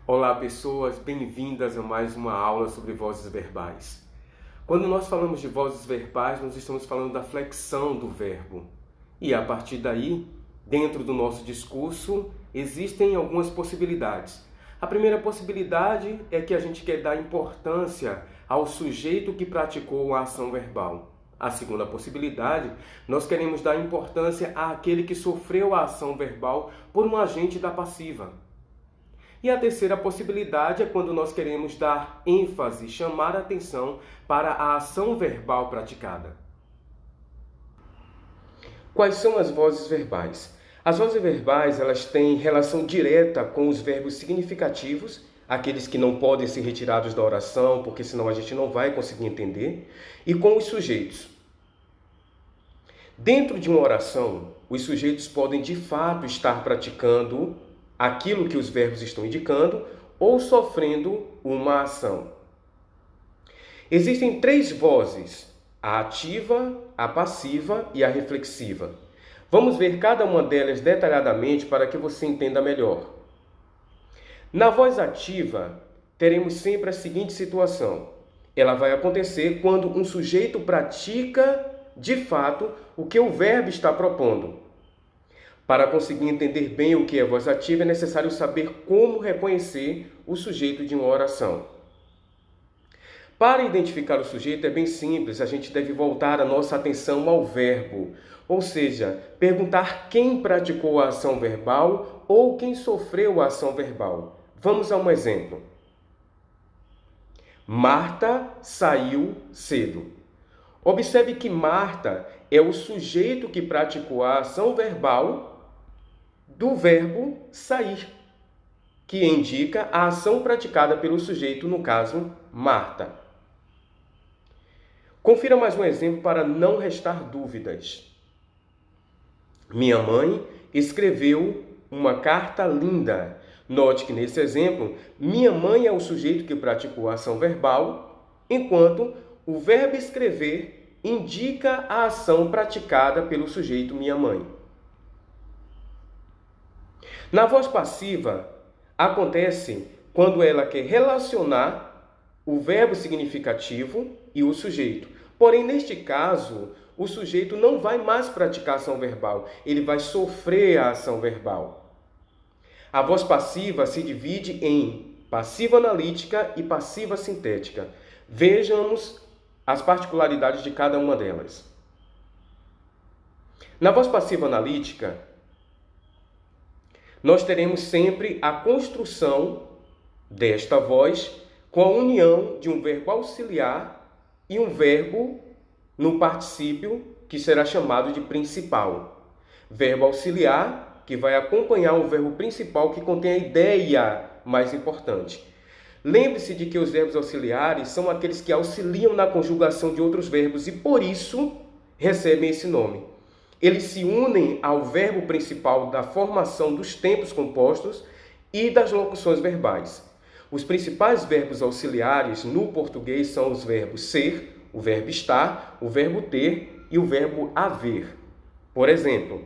Olá pessoas, bem-vindas a mais uma aula sobre vozes verbais. Quando nós falamos de vozes verbais, nós estamos falando da flexão do verbo. E a partir daí, dentro do nosso discurso, existem algumas possibilidades. A primeira possibilidade é que a gente quer dar importância ao sujeito que praticou a ação verbal. A segunda possibilidade, nós queremos dar importância àquele que sofreu a ação verbal por um agente da passiva. E a terceira possibilidade é quando nós queremos dar ênfase, chamar a atenção para a ação verbal praticada. Quais são as vozes verbais? As vozes verbais, elas têm relação direta com os verbos significativos, aqueles que não podem ser retirados da oração, porque senão a gente não vai conseguir entender, e com os sujeitos. Dentro de uma oração, os sujeitos podem de fato estar praticando aquilo que os verbos estão indicando ou sofrendo uma ação. Existem três vozes: a ativa, a passiva e a reflexiva. Vamos ver cada uma delas detalhadamente para que você entenda melhor. Na voz ativa, teremos sempre a seguinte situação. Ela vai acontecer quando um sujeito pratica, de fato, o que o verbo está propondo. Para conseguir entender bem o que é voz ativa, é necessário saber como reconhecer o sujeito de uma oração. Para identificar o sujeito é bem simples, a gente deve voltar a nossa atenção ao verbo, ou seja, perguntar quem praticou a ação verbal ou quem sofreu a ação verbal. Vamos a um exemplo. Marta saiu cedo. Observe que Marta é o sujeito que praticou a ação verbal do verbo sair, que indica a ação praticada pelo sujeito, no caso, Marta. Confira mais um exemplo para não restar dúvidas. Minha mãe escreveu uma carta linda. Note que nesse exemplo, minha mãe é o sujeito que praticou a ação verbal, enquanto o verbo escrever indica a ação praticada pelo sujeito minha mãe. Na voz passiva, acontece quando ela quer relacionar o verbo significativo e o sujeito. Porém, neste caso, o sujeito não vai mais praticar a ação verbal, ele vai sofrer a ação verbal. A voz passiva se divide em passiva analítica e passiva sintética. Vejamos as particularidades de cada uma delas. Na voz passiva analítica, nós teremos sempre a construção desta voz com a união de um verbo auxiliar e um verbo no particípio que será chamado de principal. Verbo auxiliar que vai acompanhar o verbo principal que contém a ideia mais importante. Lembre-se de que os verbos auxiliares são aqueles que auxiliam na conjugação de outros verbos e por isso recebem esse nome. Eles se unem ao verbo principal da formação dos tempos compostos e das locuções verbais. Os principais verbos auxiliares no português são os verbos ser, o verbo estar, o verbo ter e o verbo haver. Por exemplo,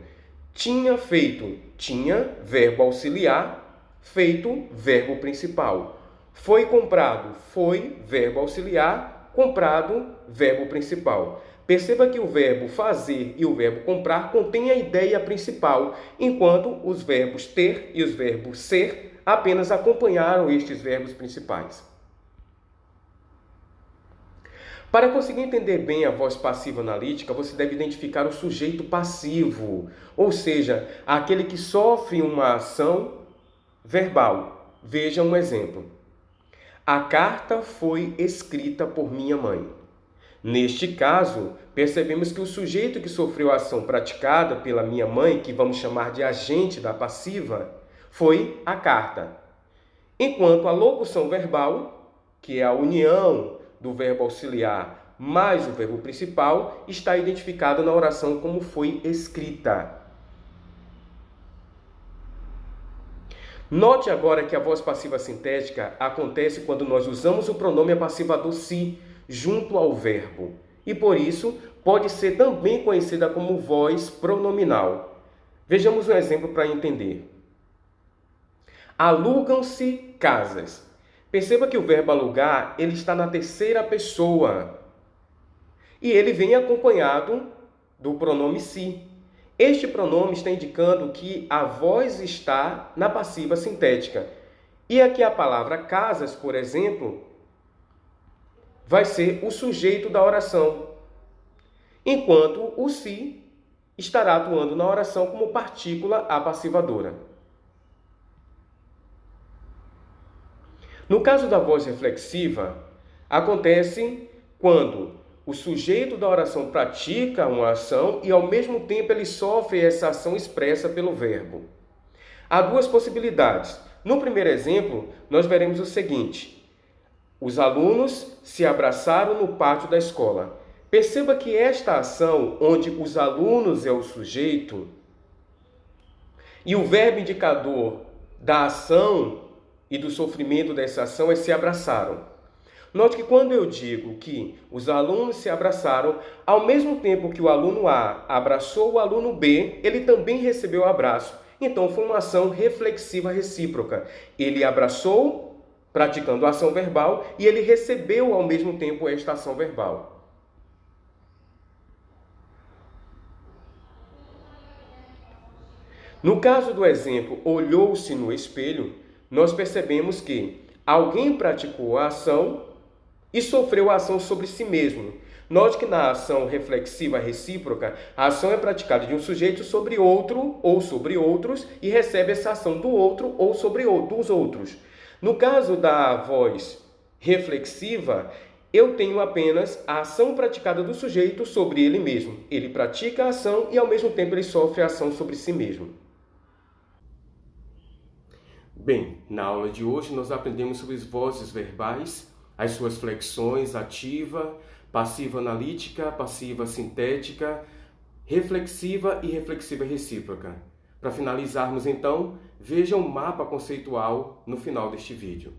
tinha feito, tinha, verbo auxiliar, feito, verbo principal. Foi comprado, foi, verbo auxiliar, comprado, verbo principal. Perceba que o verbo fazer e o verbo comprar contêm a ideia principal, enquanto os verbos ter e os verbos ser apenas acompanharam estes verbos principais. Para conseguir entender bem a voz passiva analítica, você deve identificar o sujeito passivo, ou seja, aquele que sofre uma ação verbal. Veja um exemplo. A carta foi escrita por minha mãe. Neste caso, percebemos que o sujeito que sofreu a ação praticada pela minha mãe, que vamos chamar de agente da passiva, foi a carta. Enquanto a locução verbal, que é a união do verbo auxiliar mais o verbo principal, está identificada na oração como foi escrita. Note agora que a voz passiva sintética acontece quando nós usamos o pronome passivador se junto ao verbo, e por isso pode ser também conhecida como voz pronominal. Vejamos um exemplo para entender. Alugam-se casas. Perceba que o verbo alugar, ele está na terceira pessoa. E ele vem acompanhado do pronome se. Este pronome está indicando que a voz está na passiva sintética. E aqui a palavra casas, por exemplo, vai ser o sujeito da oração, enquanto o se estará atuando na oração como partícula apassivadora. No caso da voz reflexiva, acontece quando o sujeito da oração pratica uma ação e, ao mesmo tempo, ele sofre essa ação expressa pelo verbo. Há duas possibilidades. No primeiro exemplo, nós veremos o seguinte: os alunos se abraçaram no pátio da escola. Perceba que esta ação, onde os alunos é o sujeito e o verbo indicador da ação e do sofrimento dessa ação é se abraçaram. Note que quando eu digo que os alunos se abraçaram, ao mesmo tempo que o aluno A abraçou o aluno B, ele também recebeu o abraço. Então foi uma ação reflexiva recíproca. Ele abraçou, praticando a ação verbal, e ele recebeu ao mesmo tempo esta ação verbal. No caso do exemplo, olhou-se no espelho, nós percebemos que alguém praticou a ação e sofreu a ação sobre si mesmo. Note que na ação reflexiva recíproca, a ação é praticada de um sujeito sobre outro ou sobre outros e recebe essa ação do outro ou sobre dos outros. No caso da voz reflexiva, eu tenho apenas a ação praticada do sujeito sobre ele mesmo. Ele pratica a ação e, ao mesmo tempo, ele sofre a ação sobre si mesmo. Bem, na aula de hoje nós aprendemos sobre as vozes verbais, as suas flexões ativa, passiva analítica, passiva sintética, reflexiva e reflexiva recíproca. Para finalizarmos então, veja um mapa conceitual no final deste vídeo.